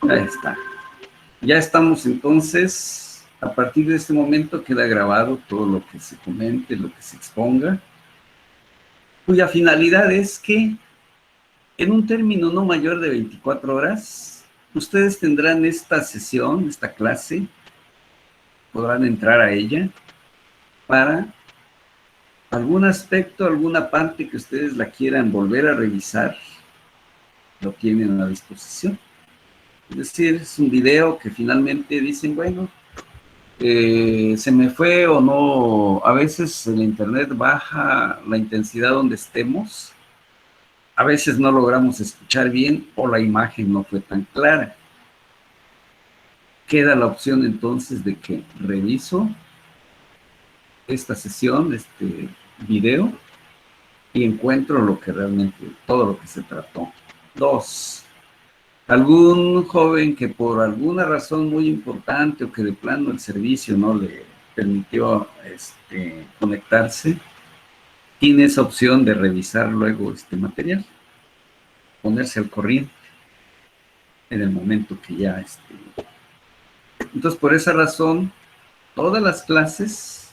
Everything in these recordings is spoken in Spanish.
Ahí está. Ya estamos entonces, a partir de este momento queda grabado todo lo que se comente, lo que se exponga, cuya finalidad es que en un término no mayor de 24 horas, ustedes tendrán esta sesión, esta clase, podrán entrar a ella para algún aspecto, alguna parte que ustedes la quieran volver a revisar, lo tienen a disposición. Es decir, es un video que finalmente dicen, bueno, se me fue o no, a veces el internet baja la intensidad donde estemos, a veces no logramos escuchar bien o la imagen no fue tan clara. Queda la opción entonces de que reviso esta sesión, este video, y encuentro lo que realmente, todo lo que se trató. 2. Algún joven que por alguna razón muy importante o que de plano el servicio no le permitió conectarse, tiene esa opción de revisar luego este material, ponerse al corriente en el momento que ya Entonces, por esa razón, todas las clases,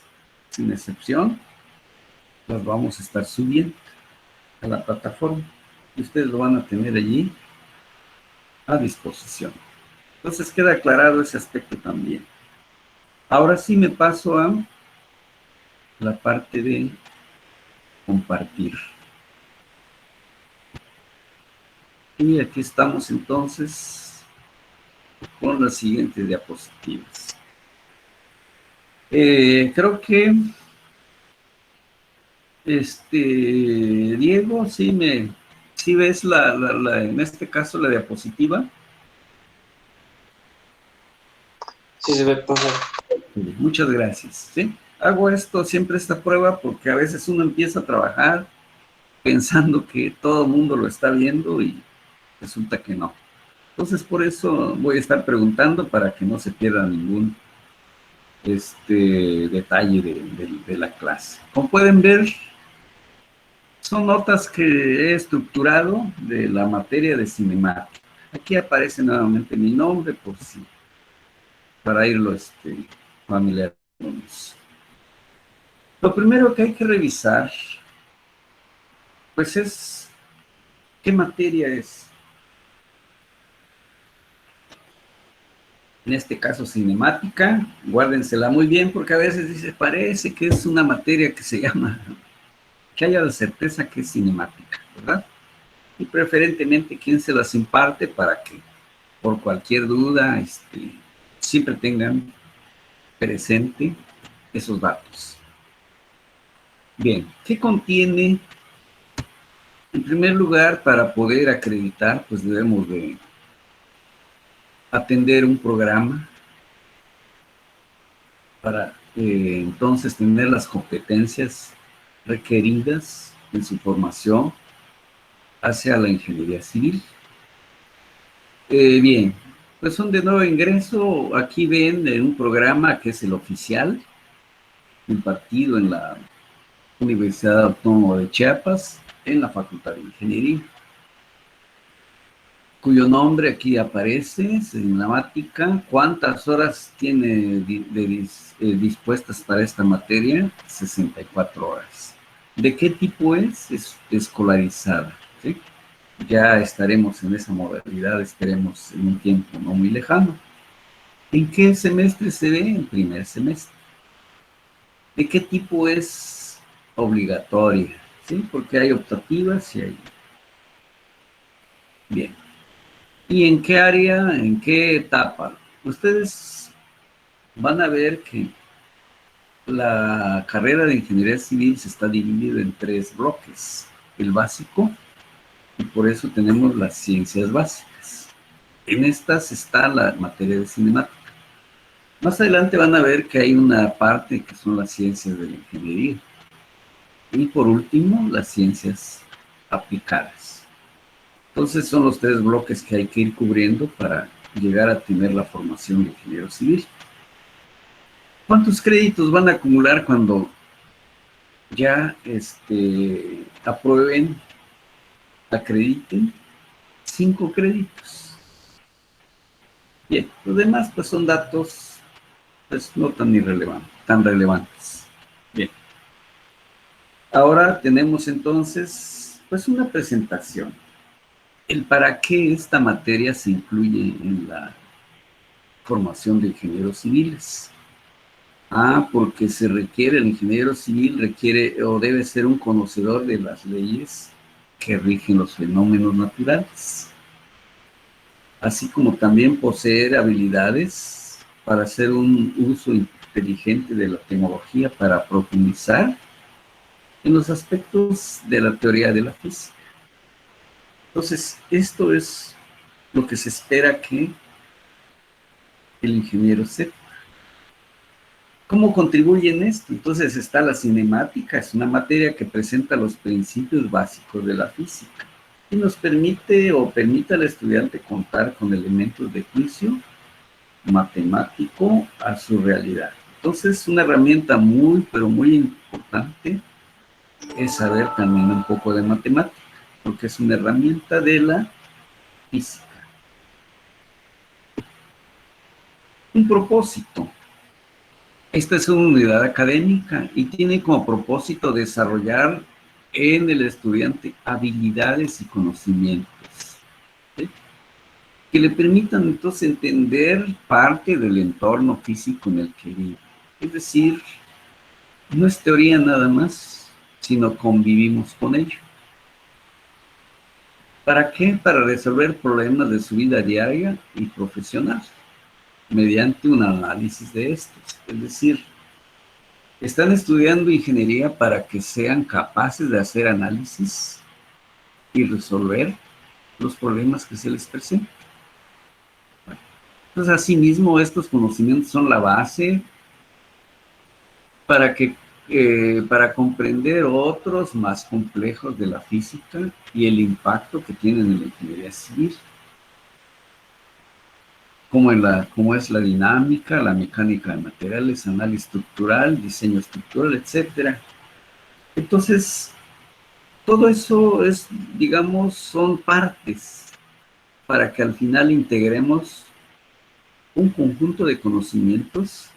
sin excepción, las vamos a estar subiendo a la plataforma y ustedes lo van a tener allí a disposición. Entonces, queda aclarado ese aspecto también. Ahora sí me paso a la parte de compartir. Y aquí estamos entonces con las siguientes diapositivas. Creo que Diego, sí ves en este caso la diapositiva. Sí se ve, profe. Muchas gracias. ¿Sí? Hago siempre esta prueba porque a veces uno empieza a trabajar pensando que todo el mundo lo está viendo y resulta que no. Entonces, por eso voy a estar preguntando para que no se pierda ningún detalle de la clase. Como pueden ver, son notas que he estructurado de la materia de cinemática. Aquí aparece nuevamente mi nombre por si, para irlo familiarizando. Lo primero que hay que revisar, pues es qué materia es. En este caso cinemática, guárdensela muy bien porque a veces dice, parece que es una materia que se llama, que haya la certeza que es cinemática, ¿verdad? Y preferentemente quién se las imparte para que por cualquier duda siempre tengan presente esos datos. Bien, ¿qué contiene? En primer lugar, para poder acreditar, pues debemos de atender un programa para entonces tener las competencias requeridas en su formación hacia la ingeniería civil. Bien, pues son de nuevo ingreso. Aquí ven un programa que es el oficial, impartido en la Universidad Autónoma de Chiapas, en la Facultad de Ingeniería, cuyo nombre aquí aparece, cinemática. ¿Cuántas horas tiene dispuestas para esta materia? 64 horas. ¿De qué tipo es? Es escolarizada, ¿sí? Ya estaremos en esa modalidad, esperemos en un tiempo no muy lejano. ¿En qué semestre se ve? En primer semestre. ¿De qué tipo es? Obligatoria, ¿sí? Porque hay optativas y hay... Bien. ¿Y en qué área, en qué etapa? Ustedes van a ver que la carrera de ingeniería civil se está dividida en 3 bloques. El básico, y por eso tenemos las ciencias básicas. En estas está la materia de cinemática. Más adelante van a ver que hay una parte que son las ciencias de la ingeniería. Y por último, las ciencias aplicadas. Entonces son los 3 bloques que hay que ir cubriendo para llegar a tener la formación de ingeniero civil. ¿Cuántos créditos van a acumular cuando ya aprueben, acrediten? 5 créditos. Bien, los demás pues son datos pues no tan relevantes. Bien. Ahora tenemos entonces pues una presentación. El para qué esta materia se incluye en la formación de ingenieros civiles. Porque se requiere, el ingeniero civil requiere o debe ser un conocedor de las leyes que rigen los fenómenos naturales, así como también poseer habilidades para hacer un uso inteligente de la tecnología para profundizar en los aspectos de la teoría de la física. Entonces, esto es lo que se espera que el ingeniero sepa. ¿Cómo contribuye en esto? Entonces está la cinemática, es una materia que presenta los principios básicos de la física y nos permite o permite al estudiante contar con elementos de juicio matemático a su realidad. Entonces, una herramienta muy, pero muy importante es saber también un poco de matemática, porque es una herramienta de la física. Un propósito. Esta es una unidad académica y tiene como propósito desarrollar en el estudiante habilidades y conocimientos, ¿sí?, que le permitan entonces entender parte del entorno físico en el que vive. Es decir, no es teoría nada más, sino convivimos con ello. ¿Para qué? Para resolver problemas de su vida diaria y profesional, mediante un análisis de estos. Es decir, están estudiando ingeniería para que sean capaces de hacer análisis y resolver los problemas que se les presentan. Entonces, asimismo, estos conocimientos son la base para comprender otros más complejos de la física y el impacto que tienen en la ingeniería civil, como es la dinámica, la mecánica de materiales, análisis estructural, diseño estructural, etc. Entonces, todo eso es, digamos, son partes para que al final integremos un conjunto de conocimientos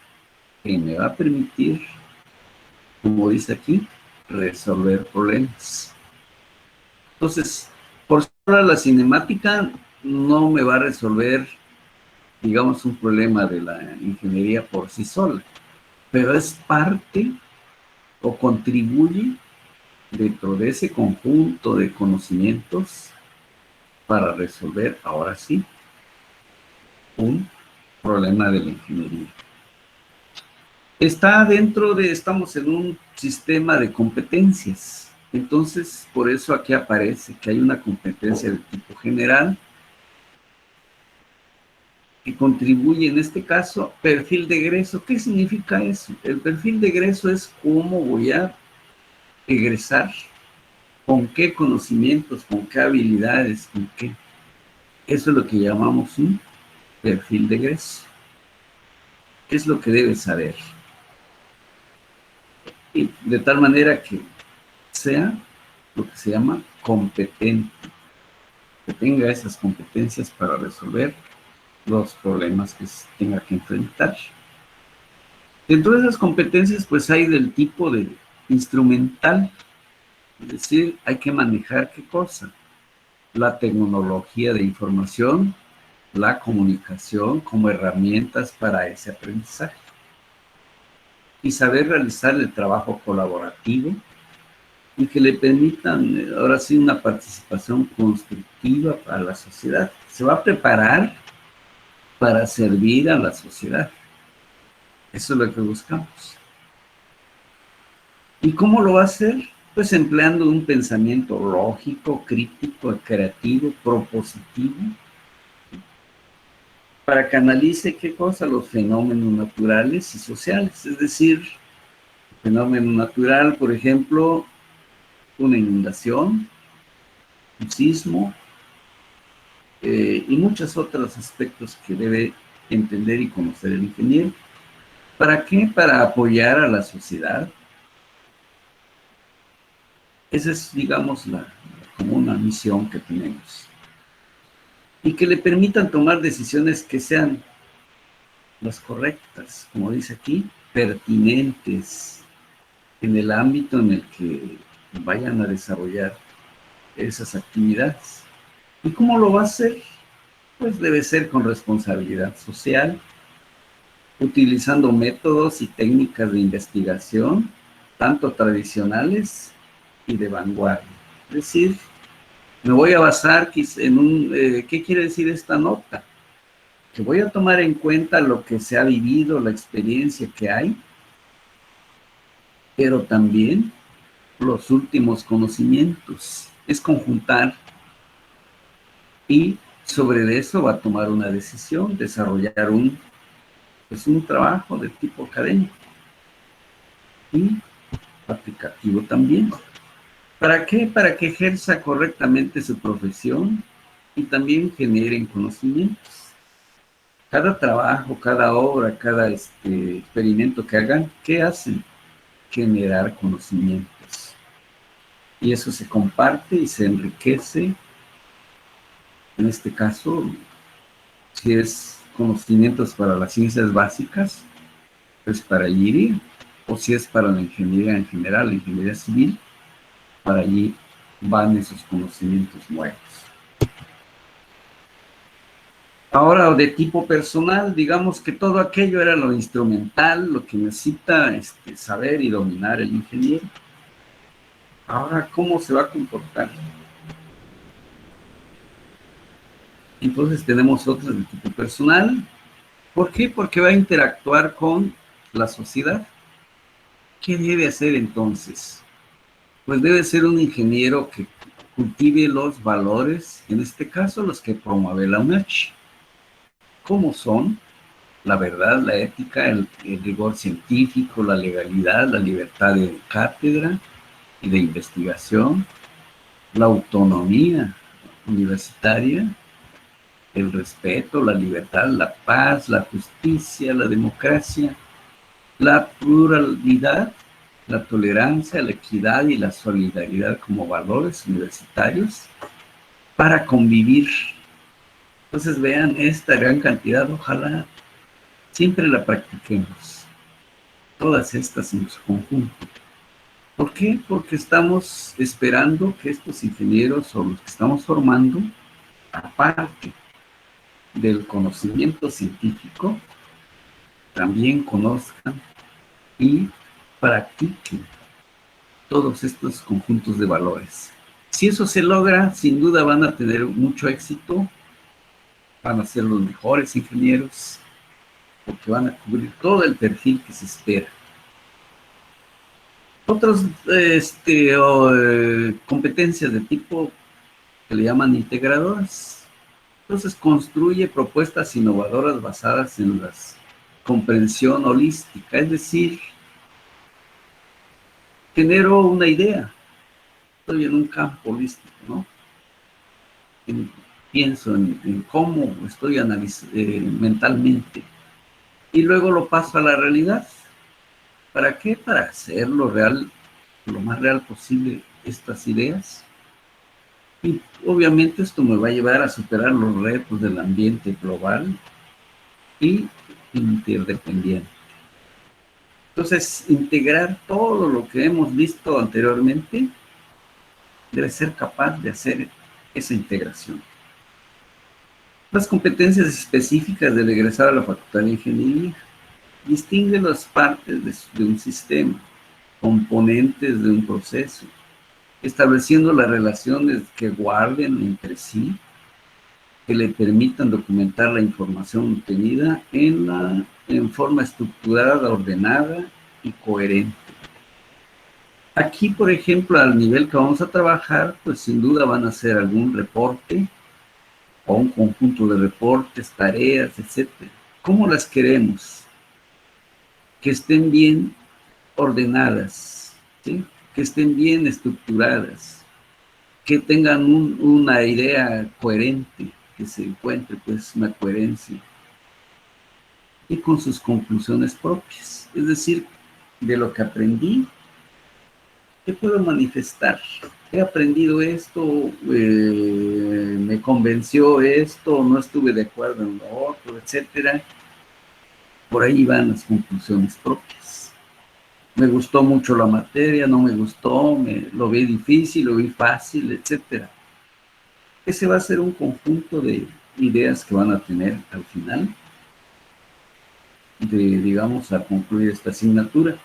que me va a permitir, como dice aquí, resolver problemas. Entonces, por ahora la cinemática no me va a resolver, digamos, un problema de la ingeniería por sí sola, pero es parte o contribuye dentro de ese conjunto de conocimientos para resolver, ahora sí, un problema de la ingeniería. Estamos en un sistema de competencias. Entonces, por eso aquí aparece que hay una competencia de tipo general que contribuye, en este caso, perfil de egreso. ¿Qué significa eso? El perfil de egreso es cómo voy a egresar, con qué conocimientos, con qué habilidades, con qué. Eso es lo que llamamos un perfil de egreso. ¿Qué es lo que debes saber? Y de tal manera que sea lo que se llama competente, que tenga esas competencias para resolver los problemas que se tenga que enfrentar. Dentro de esas competencias, pues hay del tipo de instrumental, es decir, hay que manejar ¿qué cosa? La tecnología de información, la comunicación como herramientas para ese aprendizaje. Y saber realizar el trabajo colaborativo y que le permitan, ahora sí, una participación constructiva para la sociedad. Se va a preparar para servir a la sociedad. Eso es lo que buscamos. ¿Y cómo lo va a hacer? Pues empleando un pensamiento lógico, crítico, creativo, propositivo, para que analice qué cosa, los fenómenos naturales y sociales. Es decir, fenómeno natural, por ejemplo, una inundación, un sismo, y muchos otros aspectos que debe entender y conocer el ingeniero. ¿Para qué? Para apoyar a la sociedad. Esa es, digamos, como una misión que tenemos. y que le permitan tomar decisiones que sean las correctas, como dice aquí, pertinentes en el ámbito en el que vayan a desarrollar esas actividades. ¿Y cómo lo va a hacer? Pues debe ser con responsabilidad social, utilizando métodos y técnicas de investigación, tanto tradicionales y de vanguardia. Es decir, me voy a basar en un... ¿qué quiere decir esta nota? Que voy a tomar en cuenta lo que se ha vivido, la experiencia que hay, pero también los últimos conocimientos. Es conjuntar y sobre eso va a tomar una decisión, desarrollar un trabajo de tipo académico y aplicativo también. ¿Para qué? Para que ejerza correctamente su profesión y también generen conocimientos. Cada trabajo, cada obra, cada experimento que hagan, ¿qué hacen? Generar conocimientos. Y eso se comparte y se enriquece. En este caso, si es conocimientos para las ciencias básicas, pues para allí ir. O si es para la ingeniería en general, la ingeniería civil, para allí van esos conocimientos nuevos. Ahora, de tipo personal, digamos que todo aquello era lo instrumental, lo que necesita saber y dominar el ingeniero. Ahora, ¿cómo se va a comportar? Entonces tenemos otras de tipo personal. ¿Por qué? Porque va a interactuar con la sociedad. ¿Qué debe hacer entonces? Pues debe ser un ingeniero que cultive los valores, en este caso los que promueve la UNACH. ¿Cómo son? La verdad, la ética, el rigor científico, la legalidad, la libertad de cátedra y de investigación, la autonomía universitaria, el respeto, la libertad, la paz, la justicia, la democracia, la pluralidad, la tolerancia, la equidad y la solidaridad como valores universitarios para convivir. Entonces vean esta gran cantidad, ojalá siempre la practiquemos, todas estas en su conjunto. ¿Por qué? Porque estamos esperando que estos ingenieros o los que estamos formando, aparte del conocimiento científico, también conozcan y practiquen todos estos conjuntos de valores. Si eso se logra, sin duda van a tener mucho éxito, van a ser los mejores ingenieros, porque van a cubrir todo el perfil que se espera. Otras competencias de tipo que le llaman integradoras. Entonces construye propuestas innovadoras basadas en la comprensión holística, es decir, genero una idea, estoy en un campo holístico, ¿no? Pienso en cómo estoy mentalmente y luego lo paso a la realidad. ¿Para qué? Para hacer lo más real posible estas ideas. Y obviamente esto me va a llevar a superar los retos del ambiente global y interdependiente. Entonces, integrar todo lo que hemos visto anteriormente debe ser capaz de hacer esa integración. Las competencias específicas del egresado a la Facultad de Ingeniería distinguen las partes de un sistema, componentes de un proceso, estableciendo las relaciones que guarden entre sí, que le permitan documentar la información obtenida en forma estructurada, ordenada y coherente. Aquí, por ejemplo, al nivel que vamos a trabajar, pues sin duda van a ser algún reporte o un conjunto de reportes, tareas, etc. ¿Cómo las queremos? Que estén bien ordenadas, ¿sí? Que estén bien estructuradas, que tengan una idea coherente, que se encuentre pues una coherencia y con sus conclusiones propias, es decir, de lo que aprendí, ¿qué puedo manifestar? he aprendido esto, me convenció esto, no estuve de acuerdo en lo otro, etcétera. Por ahí van las conclusiones propias. Me gustó mucho la materia, no me gustó, lo vi difícil, lo vi fácil, etcétera. Ese va a ser un conjunto de ideas que van a tener al final digamos, a concluir esta asignatura.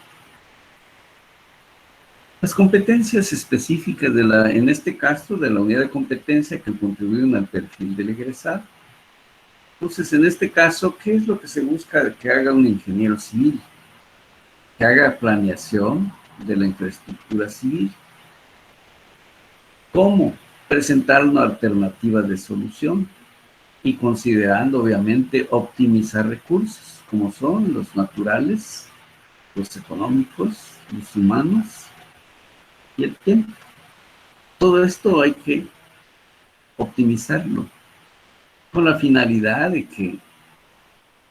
Las competencias específicas en este caso, de la unidad de competencia que contribuyen al perfil del egresado. Entonces, en este caso, ¿qué es lo que se busca que haga un ingeniero civil? Que haga planeación de la infraestructura civil. ¿Cómo? Presentar una alternativa de solución y considerando, obviamente, optimizar recursos, como son los naturales, los económicos, los humanos y el tiempo. Todo esto hay que optimizarlo con la finalidad de que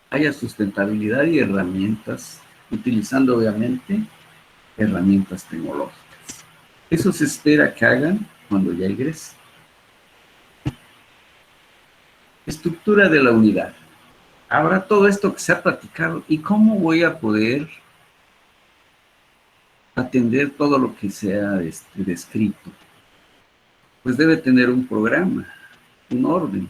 haya sustentabilidad y herramientas, utilizando obviamente herramientas tecnológicas. Eso se espera que hagan cuando ya egresen. Estructura de la unidad. Ahora todo esto que se ha platicado, ¿y cómo voy a poder atender todo lo que se ha descrito? Pues debe tener un programa, un orden.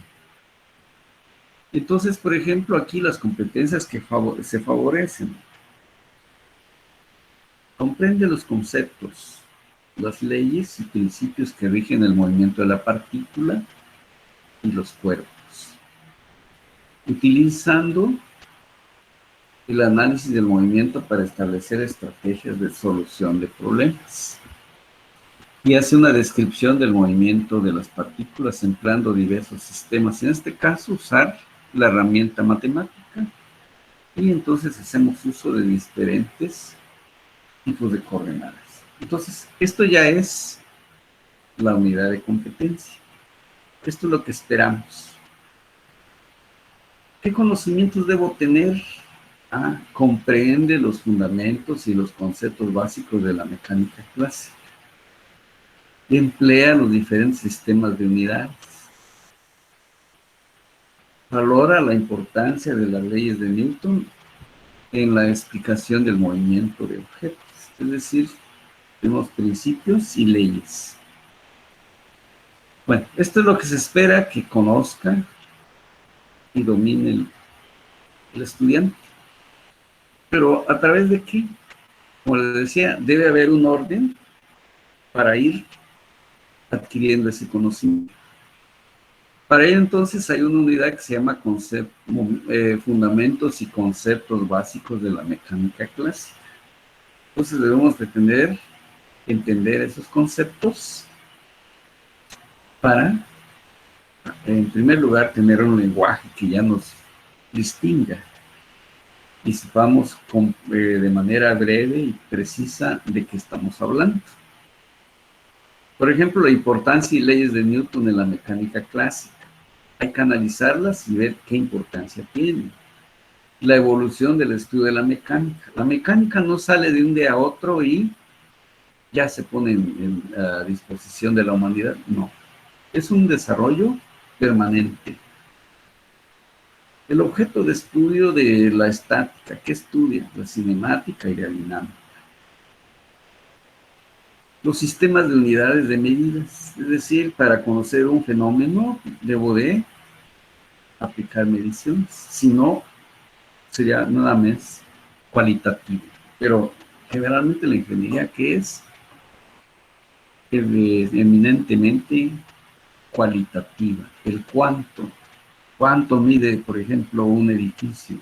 Entonces, por ejemplo, aquí las competencias que se favorecen. Comprende los conceptos, las leyes y principios que rigen el movimiento de la partícula y los cuerpos, utilizando el análisis del movimiento para establecer estrategias de solución de problemas. Y hace una descripción del movimiento de las partículas empleando diversos sistemas. En este caso, usar la herramienta matemática. Y entonces hacemos uso de diferentes tipos de coordenadas. Entonces, esto ya es la unidad de competencia. Esto es lo que esperamos. ¿Qué conocimientos debo tener? Comprende los fundamentos y los conceptos básicos de la mecánica clásica. Emplea los diferentes sistemas de unidades. Valora la importancia de las leyes de Newton en la explicación del movimiento de objetos. Es decir, tenemos principios y leyes. Bueno, esto es lo que se espera que conozca y domine el estudiante. Pero ¿a través de qué? Como les decía, debe haber un orden para ir adquiriendo ese conocimiento. Para ello, entonces, hay una unidad que se llama Fundamentos y Conceptos Básicos de la Mecánica Clásica. Entonces, debemos de entender esos conceptos para, en primer lugar, tener un lenguaje que ya nos distinga y sepamos de manera breve y precisa de qué estamos hablando. Por ejemplo, la importancia y leyes de Newton en la mecánica clásica. Hay que analizarlas y ver qué importancia tienen. La evolución del estudio de la mecánica. La mecánica no sale de un día a otro y ya se pone a disposición de la humanidad. No. Es un desarrollo permanente. El objeto de estudio de la estática, ¿qué estudia? La cinemática y la dinámica. Los sistemas de unidades de medidas, es decir, para conocer un fenómeno debo de aplicar mediciones, si no sería nada más cualitativo. Pero generalmente la ingeniería, ¿qué es? Eminentemente cualitativa. El cuánto mide, por ejemplo, un edificio,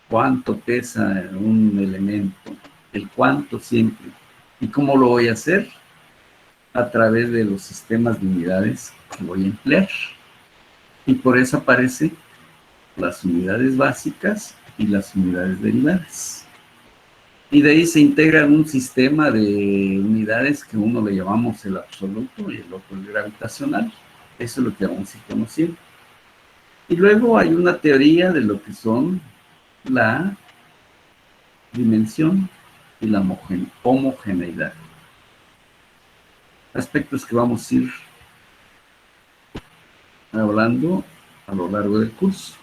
cuánto pesa un elemento, el cuánto siempre. ¿Y cómo lo voy a hacer? A través de los sistemas de unidades que voy a emplear. Y por eso aparecen las unidades básicas y las unidades derivadas. Y de ahí se integra un sistema de unidades que uno le llamamos el absoluto y el otro el gravitacional. Eso es lo que vamos a ir conociendo. Y luego hay una teoría de lo que son la dimensión y la homogeneidad. aspectos que vamos a ir hablando a lo largo del curso.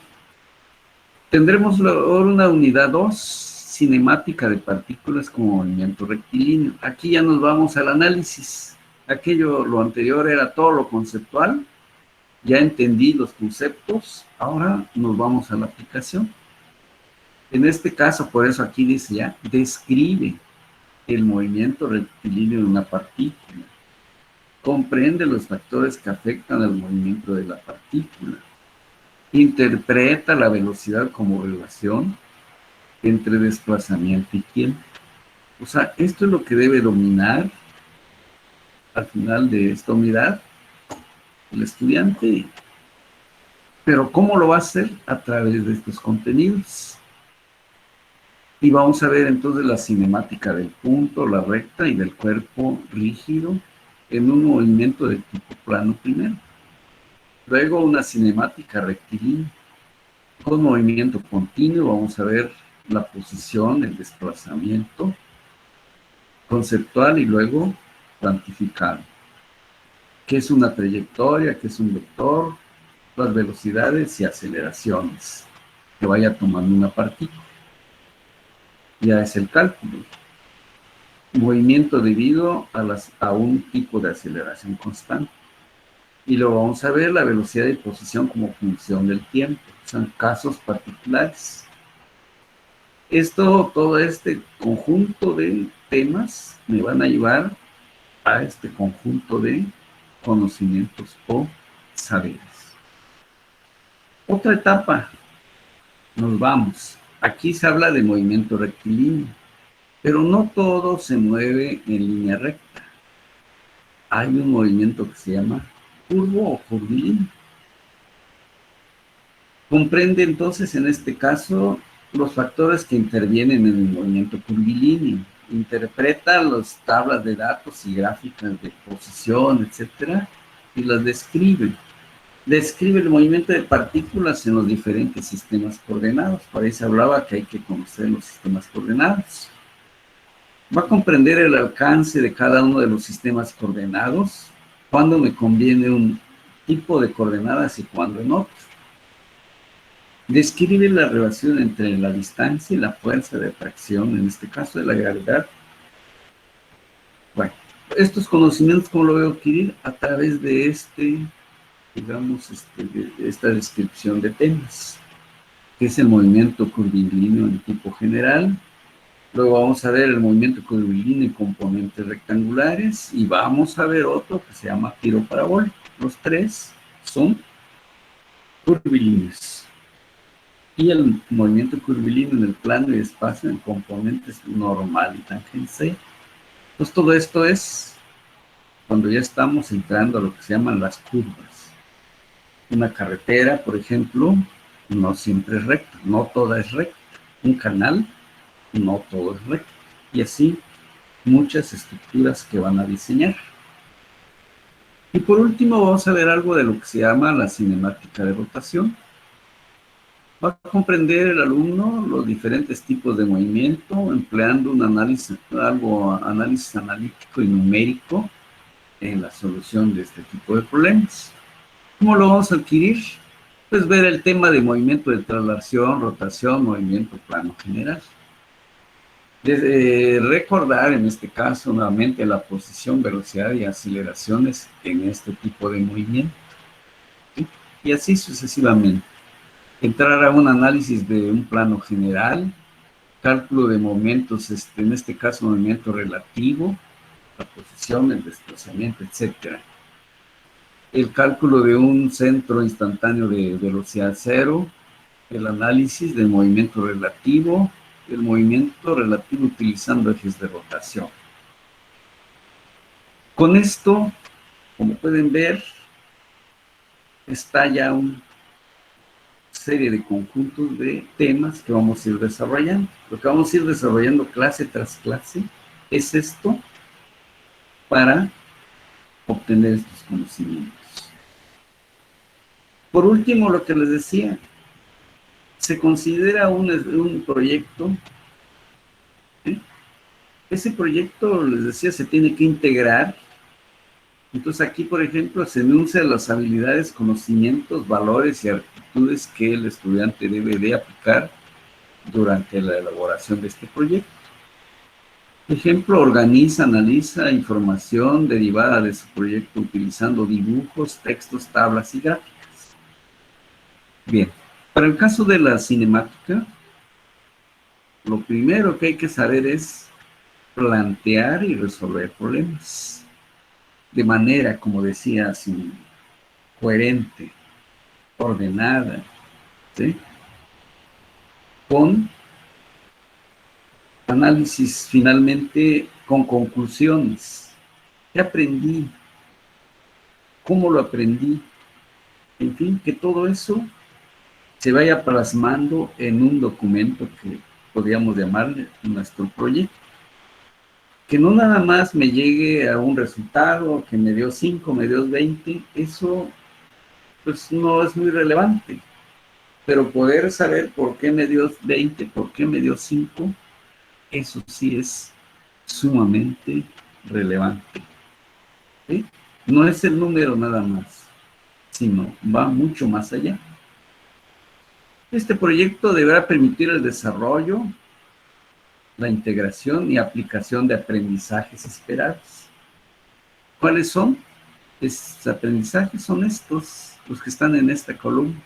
Tendremos ahora una unidad 2, cinemática de partículas como movimiento rectilíneo. Aquí ya nos vamos al análisis. Lo anterior era todo lo conceptual. Ya entendí los conceptos, ahora nos vamos a la aplicación. En este caso, por eso aquí dice ya, describe el movimiento rectilíneo de una partícula. Comprende los factores que afectan al movimiento de la partícula. Interpreta la velocidad como relación entre desplazamiento y tiempo. O sea, esto es lo que debe dominar al final de esta unidad el estudiante. Pero ¿cómo lo va a hacer? A través de estos contenidos. Y vamos a ver entonces la cinemática del punto, la recta y del cuerpo rígido en un movimiento de tipo plano primero. Luego una cinemática rectilínea con movimiento continuo. Vamos a ver la posición, el desplazamiento conceptual y luego cuantificado. ¿Qué es una trayectoria? ¿Qué es un vector? Las velocidades y aceleraciones que vaya tomando una partícula. Ya es el cálculo. Movimiento debido a un tipo de aceleración constante. Y luego vamos a ver la velocidad de posición como función del tiempo. Son casos particulares. Todo este conjunto de temas me van a llevar a este conjunto de conocimientos o saberes. Otra etapa, nos vamos. Aquí se habla de movimiento rectilíneo, pero no todo se mueve en línea recta. Hay un movimiento que se llama curvo o curvilíneo. Comprende entonces en este caso los factores que intervienen en el movimiento curvilíneo. Interpreta las tablas de datos y gráficas de posición, etcétera, y las describe. Describe el movimiento de partículas en los diferentes sistemas coordenados. Por ahí se hablaba que hay que conocer los sistemas coordenados. Va a comprender el alcance de cada uno de los sistemas coordenados, cuándo me conviene un tipo de coordenadas y cuándo en otro. Describe la relación entre la distancia y la fuerza de atracción, en este caso de la gravedad. Bueno, estos conocimientos, ¿cómo lo voy a adquirir? A través de digamos, de esta descripción de temas, que es el movimiento curvilíneo en tipo general. Luego vamos a ver el movimiento curvilíneo en componentes rectangulares y vamos a ver otro que se llama giro parabólico. Los tres son curvilíneos. Y el movimiento curvilíneo en el plano y espacio en componentes normal y tangencial. Pues todo esto es cuando ya estamos entrando a lo que se llaman las curvas. Una carretera, por ejemplo, no siempre es recta, no toda es recta. Un canal, no todo es recto. Y así muchas estructuras que van a diseñar. Y por último vamos a ver algo de lo que se llama la cinemática de rotación. Va a comprender el alumno los diferentes tipos de movimiento, empleando un análisis analítico y numérico en la solución de este tipo de problemas. ¿Cómo lo vamos a adquirir? Pues ver el tema de movimiento de traslación, rotación, movimiento plano general. Recordar en este caso nuevamente la posición, velocidad y aceleraciones en este tipo de movimiento. ¿Sí? Y así sucesivamente. Entrar a un análisis de un plano general, cálculo de momentos, en este caso movimiento relativo, la posición, el desplazamiento, etc. El cálculo de un centro instantáneo de velocidad cero, el análisis del movimiento relativo, el movimiento relativo utilizando ejes de rotación. Con esto, como pueden ver, está ya una serie de conjuntos de temas que vamos a ir desarrollando. Lo que vamos a ir desarrollando clase tras clase es esto para obtener estos conocimientos. Por último, lo que les decía, se considera un proyecto. ¿Sí? Ese proyecto, les decía, se tiene que integrar Entonces aquí, por ejemplo, se enuncian las habilidades, conocimientos, valores y actitudes que el estudiante debe de aplicar durante la elaboración de este proyecto. Ejemplo, organiza, analiza información derivada de su proyecto utilizando dibujos, textos, tablas y gráficas. Bien, para el caso de la cinemática, lo primero que hay que saber es plantear y resolver problemas de manera, como decía, así, coherente, ordenada, ¿sí? Con análisis finalmente con conclusiones. ¿Qué aprendí? ¿Cómo lo aprendí? En fin, que todo eso se vaya plasmando en un documento que podríamos llamarle nuestro proyecto. Que no nada más me llegue a un resultado, que me dio 5, me dio 20, eso pues no es muy relevante. Pero poder saber por qué me dio 20, por qué me dio 5, eso sí es sumamente relevante. ¿Sí? No es el número nada más, sino va mucho más allá. Este proyecto deberá permitir el desarrollo, la integración y aplicación de aprendizajes esperados. ¿Cuáles son? Estos aprendizajes son estos, los que están en esta columna.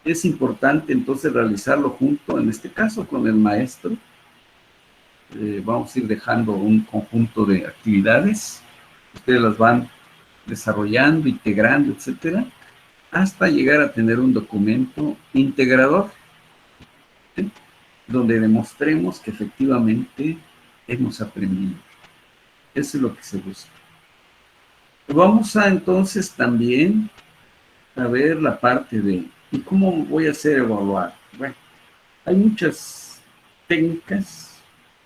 Es importante entonces realizarlo junto, en este caso, con el maestro. Vamos a ir dejando un conjunto de actividades. Ustedes las van desarrollando, integrando, etcétera, hasta llegar a tener un documento integrador, ¿sí? Donde demostremos que efectivamente hemos aprendido. Eso es lo que se busca. Vamos a entonces también a ver la parte de ¿y cómo voy a hacer evaluar? Bueno, hay muchas técnicas,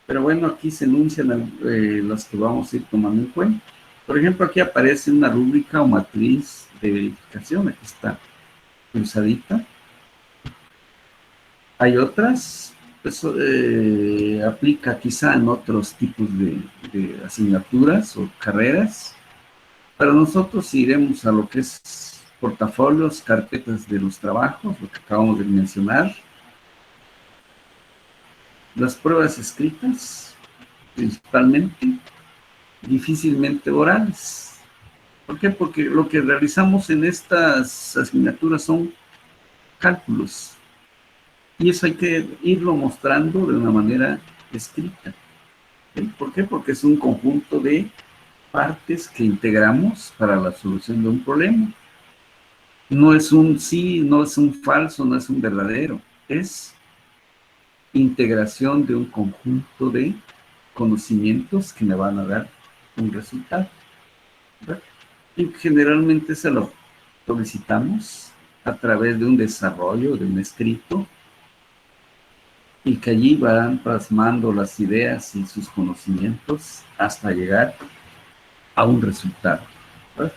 pero bueno, aquí se enuncian las que vamos a ir tomando en cuenta. Por ejemplo, aquí aparece una rúbrica o matriz de verificación, aquí está cruzadita. Hay otras, pues aplica quizá en otros tipos de asignaturas o carreras. Para nosotros iremos a lo que es portafolios, carpetas de los trabajos, lo que acabamos de mencionar. Las pruebas escritas, principalmente, difícilmente orales. ¿Por qué? Porque lo que realizamos en estas asignaturas son cálculos. Y eso hay que irlo mostrando de una manera escrita. ¿Sí? ¿Por qué? Porque es un conjunto de partes que integramos para la solución de un problema. No es un sí, no es un falso, no es un verdadero. Es integración de un conjunto de conocimientos que me van a dar un resultado, ¿verdad? Y generalmente se lo solicitamos a través de un desarrollo, de un escrito, y que allí van plasmando las ideas y sus conocimientos hasta llegar a un resultado, ¿verdad?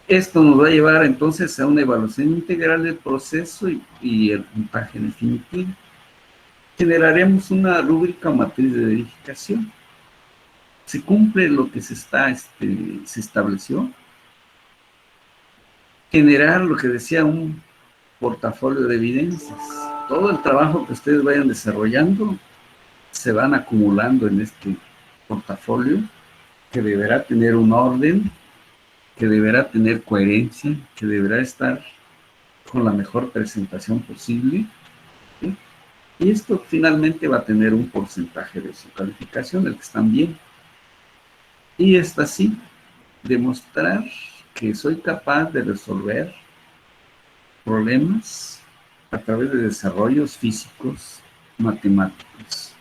Esto nos va a llevar entonces a una evaluación integral del proceso y el puntaje definitivo. Generaremos una rúbrica o matriz de verificación. ¿Se cumple lo que se estableció? Generar lo que decía un portafolio de evidencias. Todo el trabajo que ustedes vayan desarrollando se van acumulando en este portafolio que deberá tener un orden, que deberá tener coherencia, que deberá estar con la mejor presentación posible, ¿sí? Y esto finalmente va a tener un porcentaje de su calificación, el que están bien. Y es así, demostrar que soy capaz de resolver problemas a través de desarrollos físicos, matemáticos.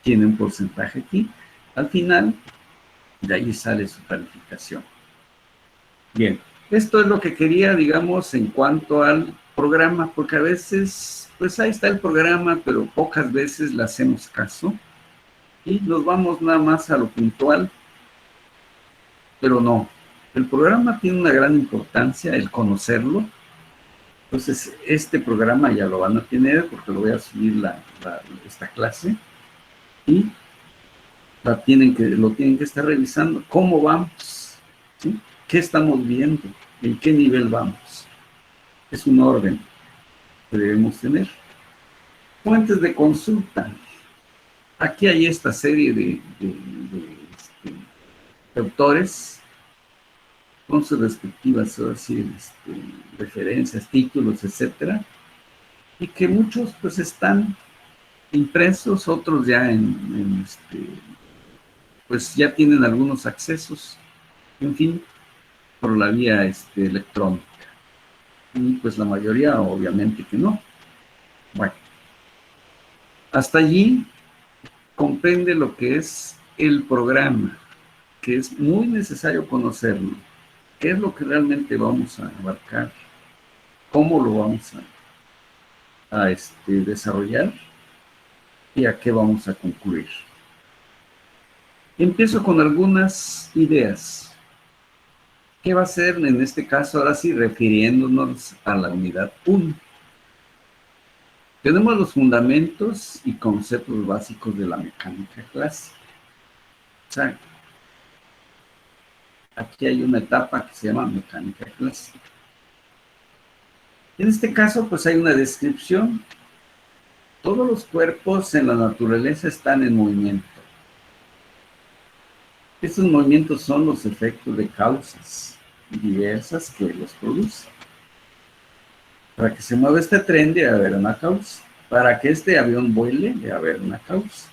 Tiene un porcentaje aquí. Al final, de ahí sale su calificación. Bien, esto es lo que quería, digamos, en cuanto al programa, porque a veces, pues ahí está el programa, pero pocas veces le hacemos caso y nos vamos nada más a lo puntual, pero no. El programa tiene una gran importancia, el conocerlo. Entonces, este programa ya lo van a tener porque lo voy a subir esta clase y lo tienen que estar revisando. ¿Cómo vamos? ¿Sí? ¿Qué estamos viendo? ¿En qué nivel vamos? Es un orden que debemos tener. Fuentes de consulta. Aquí hay esta serie de autores con sus respectivas, referencias, títulos, etcétera, y que muchos pues están impresos, otros ya pues ya tienen algunos accesos, en fin, por la vía electrónica. Y pues la mayoría obviamente que no. Bueno, hasta allí comprende lo que es el programa, que es muy necesario conocerlo. ¿Qué es lo que realmente vamos a abarcar? ¿Cómo lo vamos a desarrollar? ¿Y a qué vamos a concluir? Empiezo con algunas ideas. ¿Qué va a ser en este caso? Ahora sí, refiriéndonos a la unidad 1. Tenemos los fundamentos y conceptos básicos de la mecánica clásica. O sea, aquí hay una etapa que se llama mecánica clásica. En este caso, pues hay una descripción. Todos los cuerpos en la naturaleza están en movimiento. Estos movimientos son los efectos de causas diversas que los producen. Para que se mueva este tren debe haber una causa. Para que este avión vuele debe haber una causa.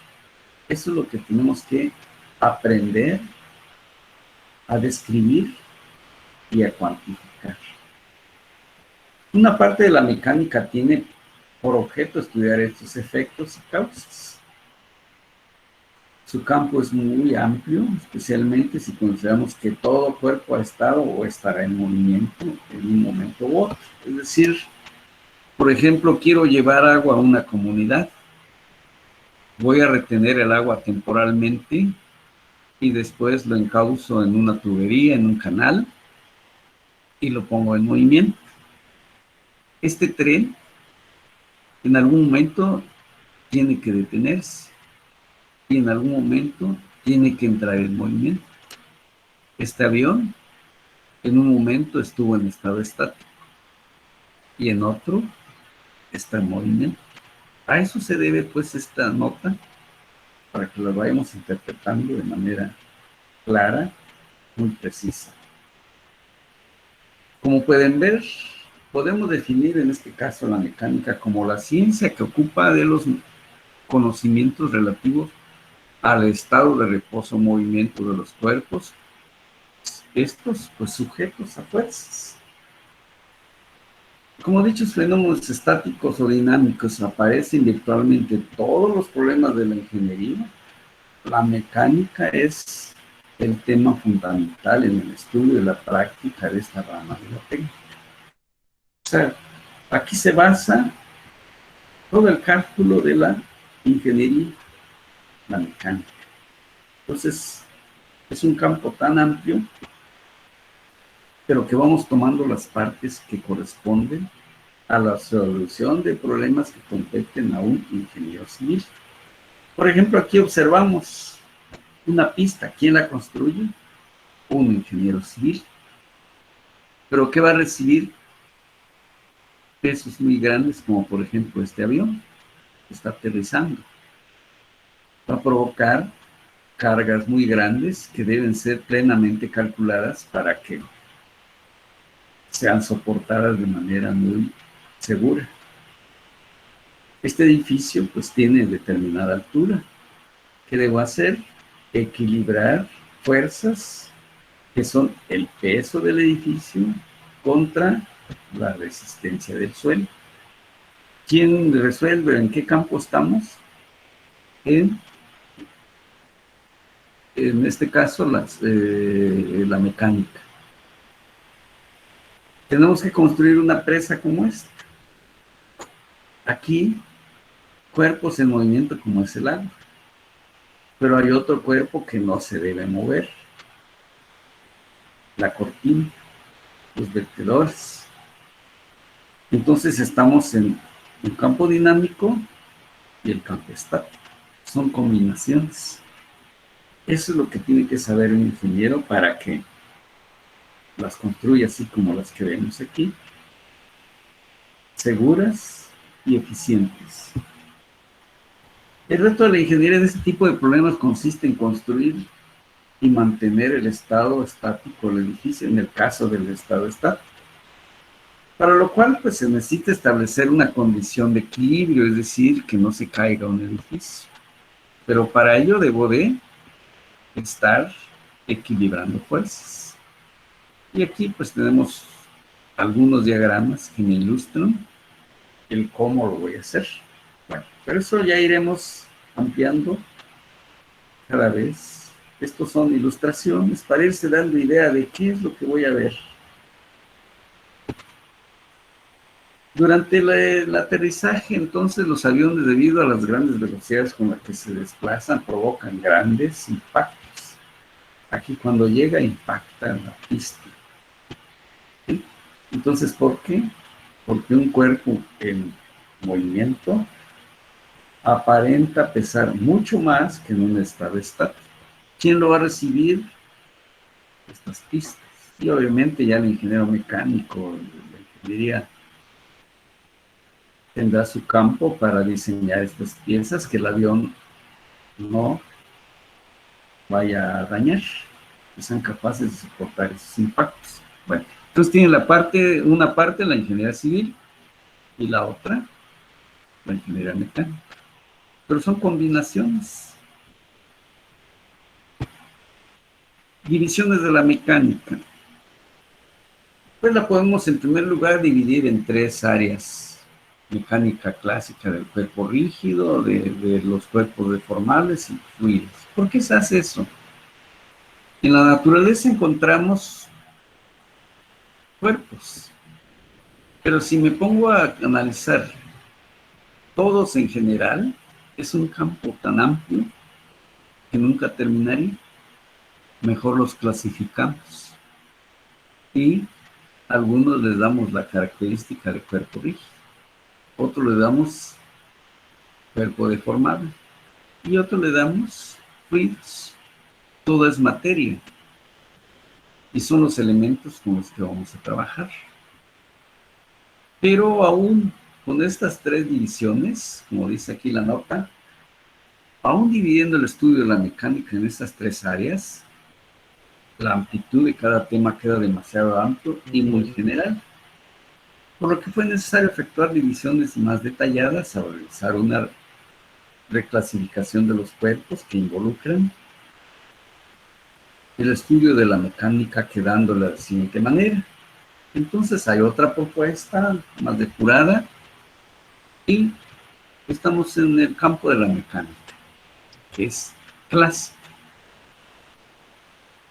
Eso es lo que tenemos que aprender a describir y a cuantificar. Una parte de la mecánica tiene por objeto estudiar estos efectos y causas. Su campo es muy amplio, especialmente si consideramos que todo cuerpo ha estado o estará en movimiento en un momento u otro. Es decir, por ejemplo, quiero llevar agua a una comunidad. Voy a retener el agua temporalmente y después lo encauzo en una tubería, en un canal, y lo pongo en movimiento. Este tren en algún momento tiene que detenerse y en algún momento tiene que entrar en movimiento. Este avión en un momento estuvo en estado estático y en otro está en movimiento. A eso se debe pues esta nota, para que la vayamos interpretando de manera clara, muy precisa. Como pueden ver, podemos definir en este caso la mecánica como la ciencia que ocupa de los conocimientos relativos al estado de reposo o movimiento de los cuerpos, estos pues sujetos a fuerzas. Como dichos fenómenos estáticos o dinámicos aparecen virtualmente todos los problemas de la ingeniería, la mecánica es el tema fundamental en el estudio y la práctica de esta rama de la técnica. O sea, aquí se basa todo el cálculo de la ingeniería, la mecánica. Entonces, es un campo tan amplio, pero que vamos tomando las partes que corresponden a la solución de problemas que competen a un ingeniero civil. Por ejemplo, aquí observamos una pista. ¿Quién la construye? Un ingeniero civil. ¿Pero qué va a recibir? Pesos muy grandes, como por ejemplo este avión que está aterrizando. Va a provocar cargas muy grandes que deben ser plenamente calculadas para que sean soportadas de manera muy segura. Este edificio pues tiene determinada altura. ¿Qué debo hacer? Equilibrar fuerzas que son el peso del edificio contra la resistencia del suelo. ¿Quién resuelve en qué campo estamos? En este caso la mecánica. Tenemos que construir una presa como esta. Aquí, cuerpos en movimiento como es el agua. Pero hay otro cuerpo que no se debe mover. La cortina, los vertedores. Entonces estamos en un campo dinámico y el campo estático. Son combinaciones. Eso es lo que tiene que saber un ingeniero para que las construya así como las que vemos aquí, seguras y eficientes. El reto de la ingeniería de este tipo de problemas consiste en construir y mantener el estado estático del edificio, en el caso del estado estático. Para lo cual, pues, se necesita establecer una condición de equilibrio, es decir, que no se caiga un edificio. Pero para ello debo de estar equilibrando fuerzas. Y aquí, pues, tenemos algunos diagramas que me ilustran el cómo lo voy a hacer. Bueno, pero eso ya iremos ampliando cada vez. Estos son ilustraciones para irse dando idea de qué es lo que voy a ver. Durante el aterrizaje, entonces, los aviones, debido a las grandes velocidades con las que se desplazan, provocan grandes impactos. Aquí cuando llega, impacta la pista. ¿Sí? Entonces, ¿por qué? Porque un cuerpo en movimiento aparenta pesar mucho más que en un estado estático. ¿Quién lo va a recibir? Estas pistas. Y obviamente ya el ingeniero mecánico, la ingeniería, tendrá su campo para diseñar estas piezas que el avión no vaya a dañar, que sean capaces de soportar esos impactos. Bueno, entonces tiene una parte la ingeniería civil y la otra la ingeniería mecánica. Pero son combinaciones. Divisiones de la mecánica. Pues la podemos en primer lugar dividir en tres áreas. Mecánica clásica del cuerpo rígido, de los cuerpos deformables y fluidos. ¿Por qué se hace eso? En la naturaleza encontramos cuerpos, pero si me pongo a analizar todos en general, es un campo tan amplio que nunca terminaría. Mejor los clasificamos y a algunos les damos la característica de cuerpo rígido, otros le damos cuerpo deformable y otro le damos fluidos. Todo es materia y son los elementos con los que vamos a trabajar. Pero aún con estas tres divisiones, como dice aquí la nota, aún dividiendo el estudio de la mecánica en estas tres áreas, la amplitud de cada tema queda demasiado amplio y muy general, por lo que fue necesario efectuar divisiones más detalladas al realizar una reclasificación de los cuerpos que involucran el estudio de la mecánica, quedándola de la siguiente manera. Entonces hay otra propuesta más depurada y estamos en el campo de la mecánica, que es clásica.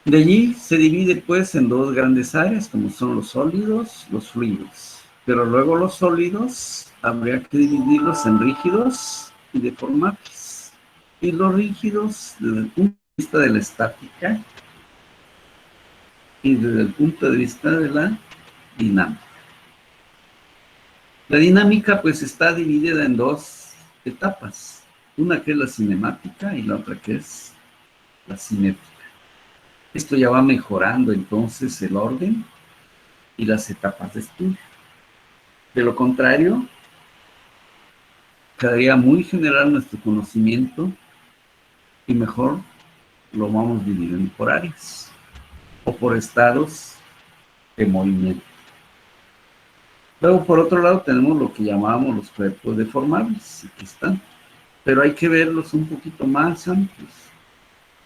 De allí se divide pues en dos grandes áreas, como son los sólidos, los fluidos. Pero luego los sólidos habría que dividirlos en rígidos y deformables. Y los rígidos, desde el punto de vista de la estática y desde el punto de vista de la dinámica. La dinámica pues está dividida en dos etapas. Una que es la cinemática y la otra que es la cinética. Esto ya va mejorando entonces el orden y las etapas de estudio. De lo contrario, quedaría muy general nuestro conocimiento y mejor lo vamos dividiendo por áreas o por estados de movimiento. Luego, por otro lado, tenemos lo que llamamos los cuerpos deformables. Aquí están. Pero hay que verlos un poquito más amplios.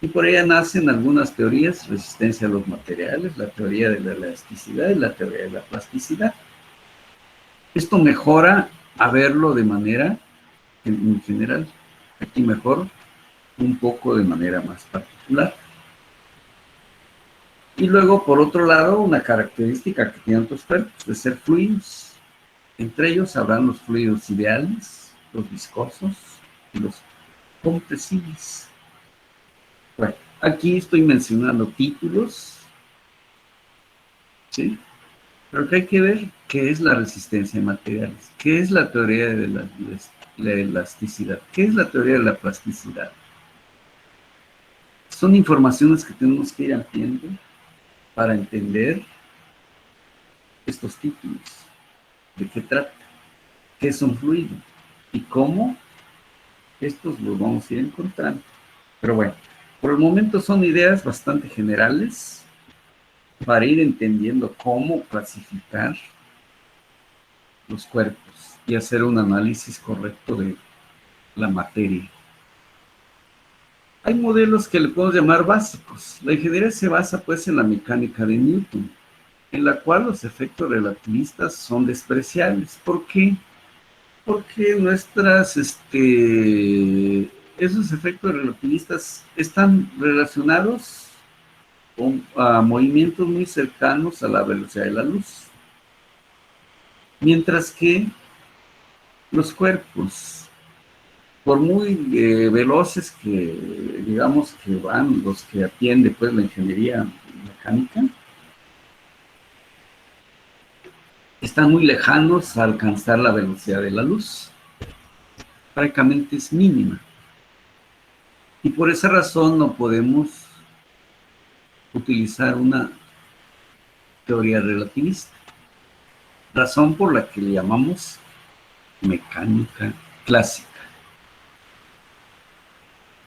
Y por ella nacen algunas teorías: resistencia a los materiales, la teoría de la elasticidad y la teoría de la plasticidad. Esto mejora a verlo de manera en general. Aquí mejor un poco de manera más particular. Y luego, por otro lado, una característica que tienen otros cuerpos de ser fluidos. Entre ellos habrán los fluidos ideales, los viscosos y los compresibles. Bueno, aquí estoy mencionando títulos, ¿sí? Pero que hay que ver qué es la resistencia de materiales, qué es la teoría de la elasticidad, qué es la teoría de la plasticidad. Son informaciones que tenemos que ir ampliando para entender estos títulos, de qué trata, qué es un fluido y cómo estos los vamos a ir encontrando. Pero bueno, por el momento son ideas bastante generales para ir entendiendo cómo clasificar los cuerpos y hacer un análisis correcto de la materia. Hay modelos que le podemos llamar básicos. La ingeniería se basa pues en la mecánica de Newton, en la cual los efectos relativistas son despreciables. ¿Por qué? Porque esos efectos relativistas están relacionados a movimientos muy cercanos a la velocidad de la luz. Mientras que los cuerpos, por muy veloces que digamos que van, los que atiende pues la ingeniería mecánica, están muy lejanos a alcanzar la velocidad de la luz. Prácticamente es mínima. Y por esa razón no podemos utilizar una teoría relativista, razón por la que le llamamos mecánica clásica.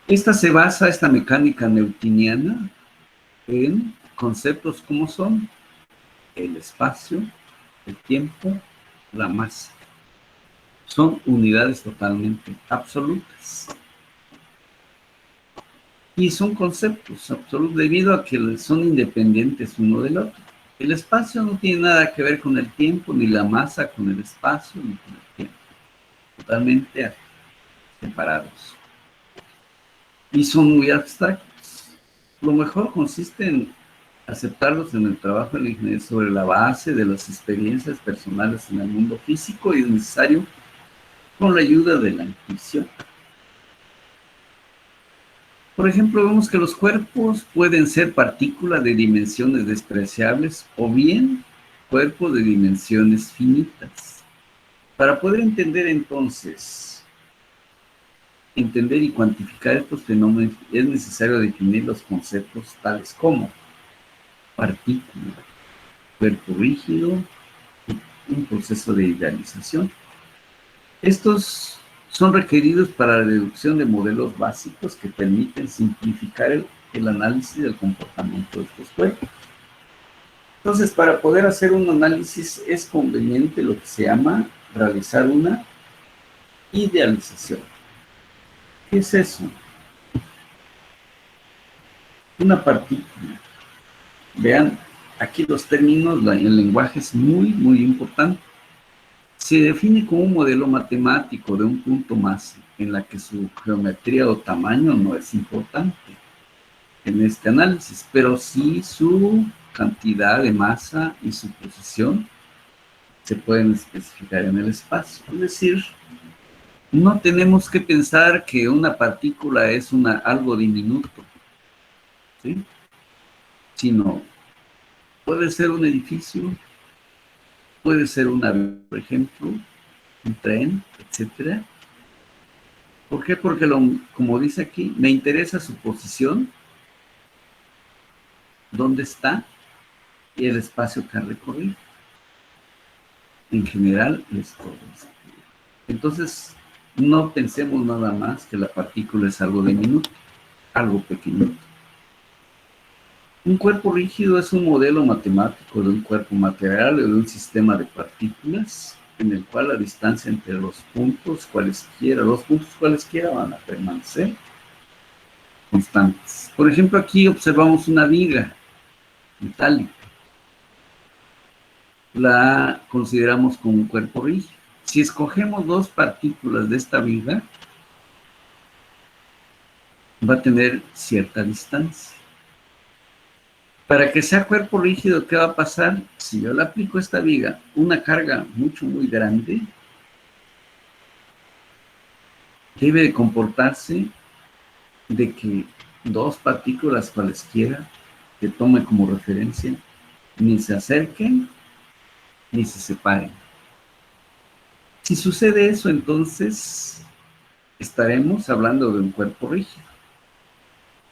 Esta mecánica newtoniana, en conceptos como son el espacio, el tiempo, la masa. Son unidades totalmente absolutas. Y son conceptos absolutos debido a que son independientes uno del otro. El espacio no tiene nada que ver con el tiempo, ni la masa con el espacio, ni con el tiempo. Totalmente separados. Y son muy abstractos. Lo mejor consiste en aceptarlos en el trabajo de la ingeniería sobre la base de las experiencias personales en el mundo físico y es necesario con la ayuda de la intuición. Por ejemplo, vemos que los cuerpos pueden ser partículas de dimensiones despreciables o bien cuerpos de dimensiones finitas. Para poder entender entonces, entender y cuantificar estos fenómenos, es necesario definir los conceptos tales como partícula, cuerpo rígido, y un proceso de idealización. Estos son requeridos para la deducción de modelos básicos que permiten simplificar el análisis del comportamiento de estos cuerpos. Entonces, para poder hacer un análisis es conveniente lo que se llama realizar una idealización. ¿Qué es eso? Una partícula. Vean, aquí los términos, el lenguaje es muy, muy importante. Se define como un modelo matemático de un punto masa en la que su geometría o tamaño no es importante en este análisis, pero sí su cantidad de masa y su posición se pueden especificar en el espacio. Es decir, no tenemos que pensar que una partícula es algo diminuto, ¿sí? Sino puede ser un edificio, puede ser un avión, por ejemplo, un tren, etcétera. ¿Por qué? Porque, como dice aquí, me interesa su posición, dónde está y el espacio que ha recorrido. En general, es todo esto. Entonces, no pensemos nada más que la partícula es algo diminuto, algo pequeñito. Un cuerpo rígido es un modelo matemático de un cuerpo material o de un sistema de partículas en el cual la distancia entre los puntos cualesquiera van a permanecer constantes. Por ejemplo, aquí observamos una viga metálica. La consideramos como un cuerpo rígido. Si escogemos dos partículas de esta viga, va a tener cierta distancia. Para que sea cuerpo rígido, ¿qué va a pasar? Si yo le aplico a esta viga una carga muy grande, debe de comportarse de que dos partículas cualesquiera que tome como referencia ni se acerquen ni se separen. Si sucede eso, entonces estaremos hablando de un cuerpo rígido.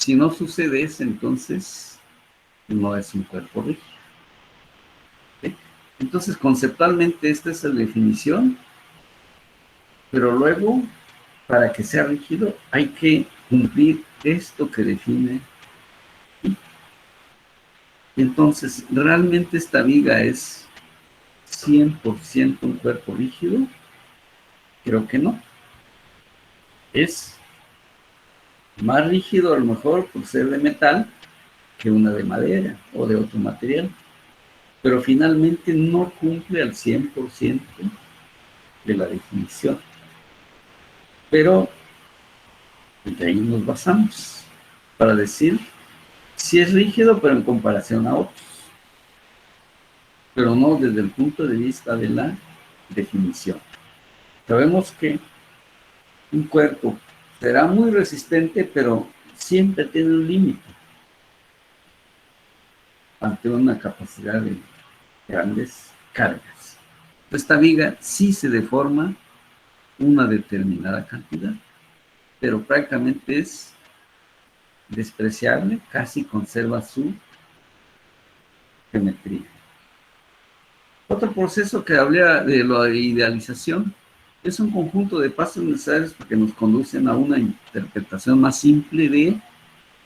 Si no sucede eso, entonces no es un cuerpo rígido. ¿Sí? Entonces, conceptualmente, esta es la definición, pero luego, para que sea rígido, hay que cumplir esto que define. Entonces, ¿realmente esta viga es 100% un cuerpo rígido? Creo que no. Es más rígido a lo mejor por ser de metal que una de madera o de otro material, pero finalmente no cumple al 100% de la definición. Pero de ahí nos basamos para decir si es rígido, pero en comparación a otros, pero no desde el punto de vista de la definición. Sabemos que un cuerpo será muy resistente, pero siempre tiene un límite ante una capacidad de grandes cargas. Esta viga sí se deforma una determinada cantidad, pero prácticamente es despreciable, casi conserva su geometría. Otro proceso que habla de la idealización es un conjunto de pasos necesarios que nos conducen a una interpretación más simple de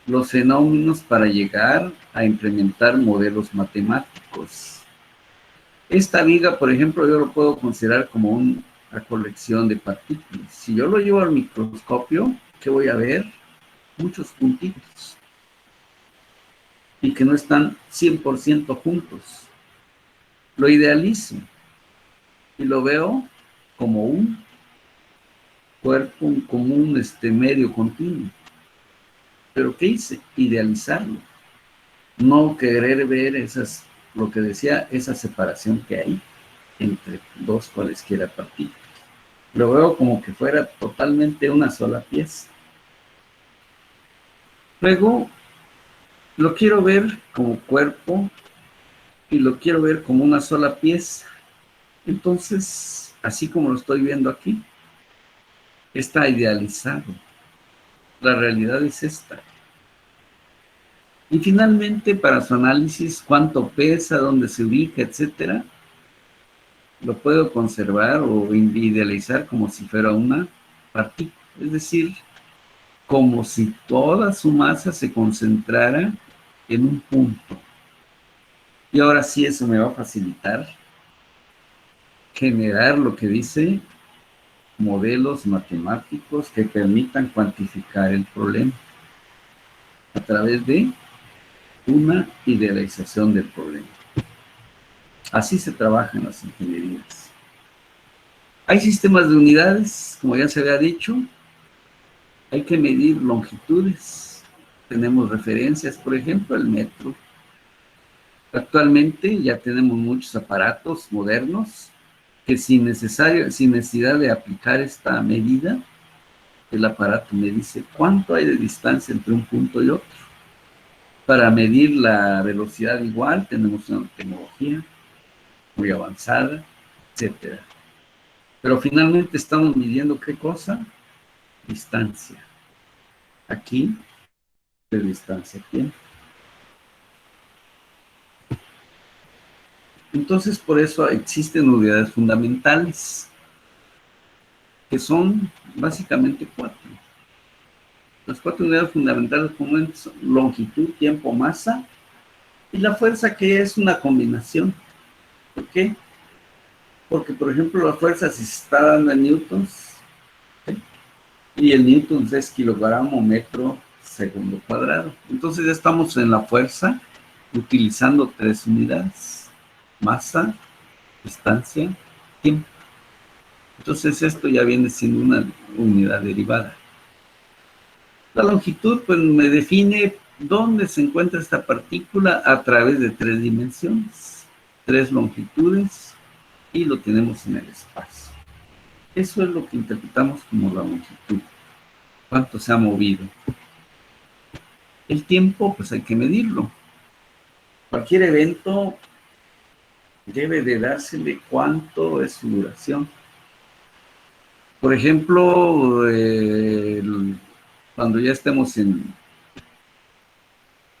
los fenómenos para llegar a implementar modelos matemáticos. Esta viga, por ejemplo, yo lo puedo considerar como una colección de partículas. Si yo lo llevo al microscopio, ¿qué voy a ver? Muchos puntitos. Y que no están 100% juntos. Lo idealizo y lo veo como un cuerpo, como un medio continuo. ¿Pero qué hice? Idealizarlo. No querer ver esas, lo que decía, esa separación que hay entre dos cualesquiera partículas. Lo veo como que fuera totalmente una sola pieza. Luego, lo quiero ver como cuerpo y lo quiero ver como una sola pieza. Entonces, así como lo estoy viendo aquí, está idealizado. La realidad es esta. Y finalmente, para su análisis, cuánto pesa, dónde se ubica, etcétera, lo puedo conservar o idealizar como si fuera una partícula. Es decir, como si toda su masa se concentrara en un punto. Y ahora sí, eso me va a facilitar generar lo que dice modelos matemáticos que permitan cuantificar el problema a través de una idealización del problema. Así se trabaja en las ingenierías. Hay sistemas de unidades, como ya se había dicho, hay que medir longitudes. Tenemos referencias, por ejemplo, el metro. Actualmente ya tenemos muchos aparatos modernos que sin necesidad de aplicar esta medida, el aparato me dice cuánto hay de distancia entre un punto y otro. Para medir la velocidad igual tenemos una tecnología muy avanzada, etcétera. Pero finalmente estamos midiendo ¿qué cosa? Distancia. Aquí, de distancia-tiempo. Entonces, por eso existen unidades fundamentales, que son básicamente 4. Las 4 unidades fundamentales comunes son longitud, tiempo, masa, y la fuerza, que es una combinación. ¿Por qué? Porque, por ejemplo, la fuerza si se está dando en newtons, ¿sí? Y el newtons es kilogramo metro segundo cuadrado. Entonces ya estamos en la fuerza utilizando 3 unidades: masa, distancia, tiempo. Entonces esto ya viene siendo una unidad derivada. La longitud pues me define dónde se encuentra esta partícula a través de 3 dimensiones, 3 longitudes, y lo tenemos en el espacio. Eso es lo que interpretamos como la longitud, cuánto se ha movido. El tiempo pues hay que medirlo. Cualquier evento debe de dársele cuánto es su duración. Por ejemplo, cuando ya estemos en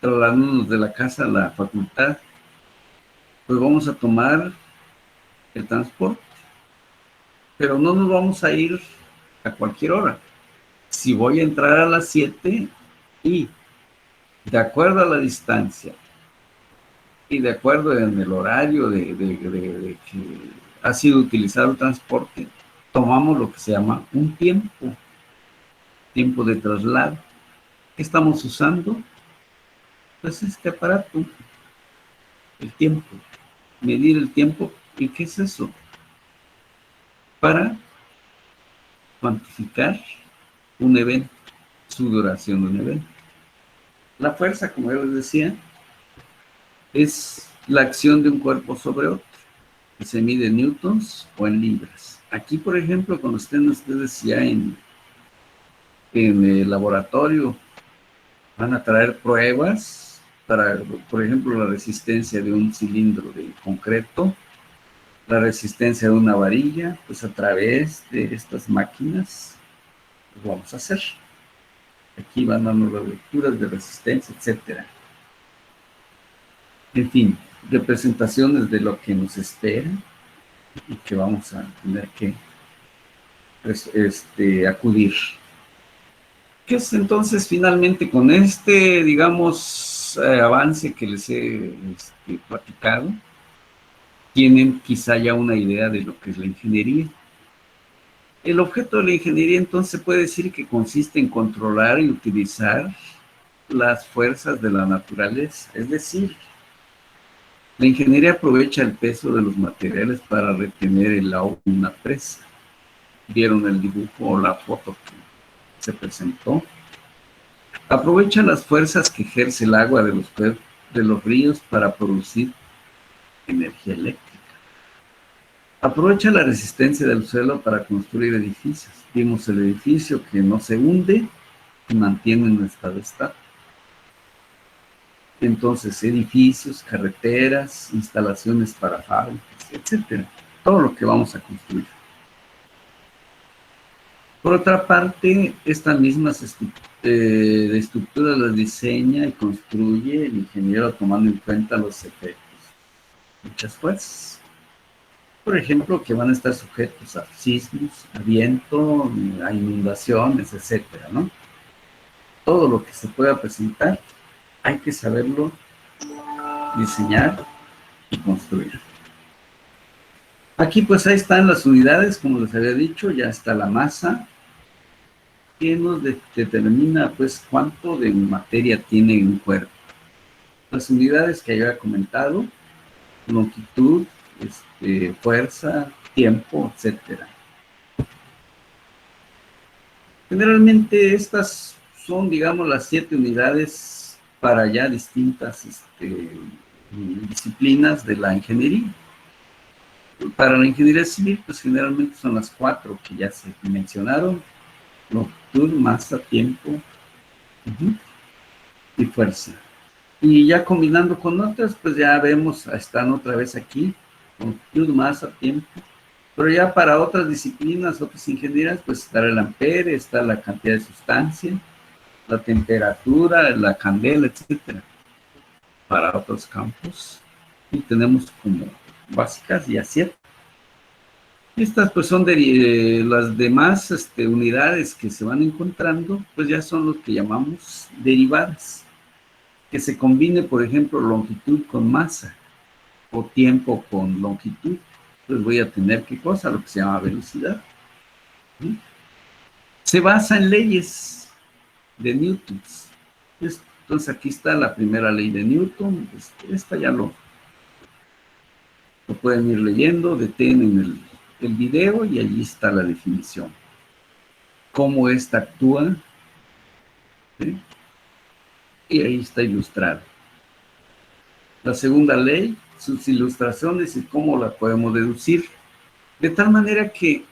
trasladándonos de la casa a la facultad, pues vamos a tomar el transporte, pero no nos vamos a ir a cualquier hora. Si voy a entrar a las 7 y de acuerdo a la distancia y de acuerdo en el horario de que ha sido utilizado el transporte, tomamos lo que se llama un tiempo de traslado. ¿Qué estamos usando? Pues este aparato, el tiempo, medir el tiempo. ¿Y qué es eso? Para cuantificar un evento, su duración de un evento. La fuerza, como yo les decía, es la acción de un cuerpo sobre otro, que se mide en newtons o en libras. Aquí, por ejemplo, cuando estén ustedes ya en el laboratorio, van a traer pruebas para, por ejemplo, la resistencia de un cilindro de concreto, la resistencia de una varilla, pues a través de estas máquinas lo vamos a hacer. Aquí van dando las lecturas de resistencia, etcétera. En fin, representaciones de lo que nos espera y que vamos a tener que acudir. ¿Qué es entonces finalmente con este, digamos, avance que les he platicado? Tienen quizá ya una idea de lo que es la ingeniería. El objeto de la ingeniería entonces se puede decir que consiste en controlar y utilizar las fuerzas de la naturaleza, es decir, la ingeniería aprovecha el peso de los materiales para retener el agua en una presa. Vieron el dibujo o la foto que se presentó. Aprovecha las fuerzas que ejerce el agua de los ríos para producir energía eléctrica. Aprovecha la resistencia del suelo para construir edificios. Vimos el edificio que no se hunde y mantiene un estado estable. Entonces, edificios, carreteras, instalaciones para fábricas, etcétera. Todo lo que vamos a construir. Por otra parte, estas mismas estructuras las diseña y construye el ingeniero tomando en cuenta los efectos. Muchas fuerzas. Por ejemplo, que van a estar sujetos a sismos, a viento, a inundaciones, etcétera, ¿no? Todo lo que se pueda presentar, hay que saberlo diseñar y construir. Aquí pues ahí están las unidades, como les había dicho, ya está la masa, que nos determina pues cuánto de materia tiene un cuerpo. Las unidades que había comentado, longitud, fuerza, tiempo, etcétera. Generalmente estas son, digamos, las 7 unidades para ya distintas disciplinas de la ingeniería. Para la ingeniería civil, pues generalmente son las 4 que ya se mencionaron: longitud, masa, tiempo y fuerza. Y ya combinando con otras, pues ya vemos, están otra vez aquí, longitud, masa, tiempo. Pero ya para otras disciplinas, otras ingenierías, pues está el ampere, está la cantidad de sustancia, la temperatura, la candela, etcétera. Para otros campos. Y tenemos como básicas y así. Estas pues son las demás unidades que se van encontrando, pues ya son los que llamamos derivadas. Que se combine, por ejemplo, longitud con masa o tiempo con longitud, pues voy a tener ¿qué cosa? Lo que se llama velocidad. ¿Sí? Se basa en leyes de Newton. Entonces aquí está la primera ley de Newton. Esta ya lo pueden ir leyendo, detienen el video y allí está la definición. Cómo esta actúa, ¿sí? Y ahí está ilustrado. La segunda ley, sus ilustraciones y cómo la podemos deducir. De tal manera que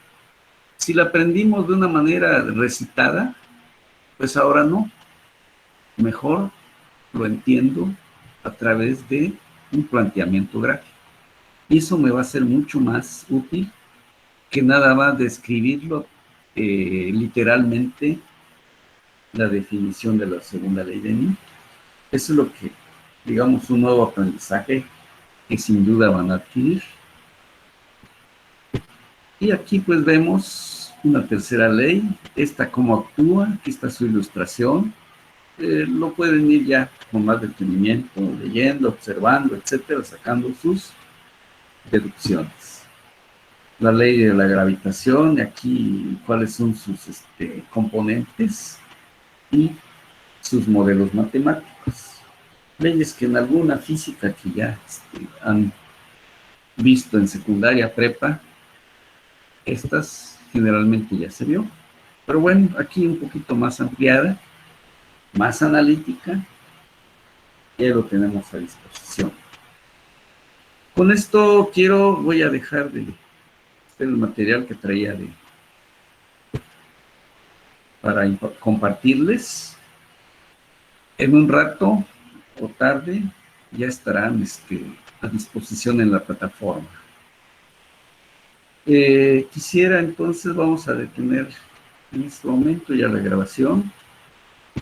si la aprendimos de una manera recitada, pues ahora no. Mejor lo entiendo a través de un planteamiento gráfico. Y eso me va a ser mucho más útil que nada más describirlo literalmente, la definición de la segunda ley de Newton. Eso es lo que, digamos, un nuevo aprendizaje que sin duda van a adquirir. Y aquí pues vemos una tercera ley, esta cómo actúa, aquí está su ilustración. Lo pueden ir ya con más detenimiento, leyendo, observando, etcétera, sacando sus deducciones. La ley de la gravitación, aquí cuáles son sus componentes y sus modelos matemáticos. Leyes que en alguna física que ya han visto en secundaria, prepa, estas generalmente ya se vio. Pero bueno, aquí un poquito más ampliada, más analítica, ya lo tenemos a disposición. Con esto voy a dejar el material que traía para compartirles. En un rato o tarde ya estarán a disposición en la plataforma. Quisiera entonces, vamos a detener en este momento ya la grabación.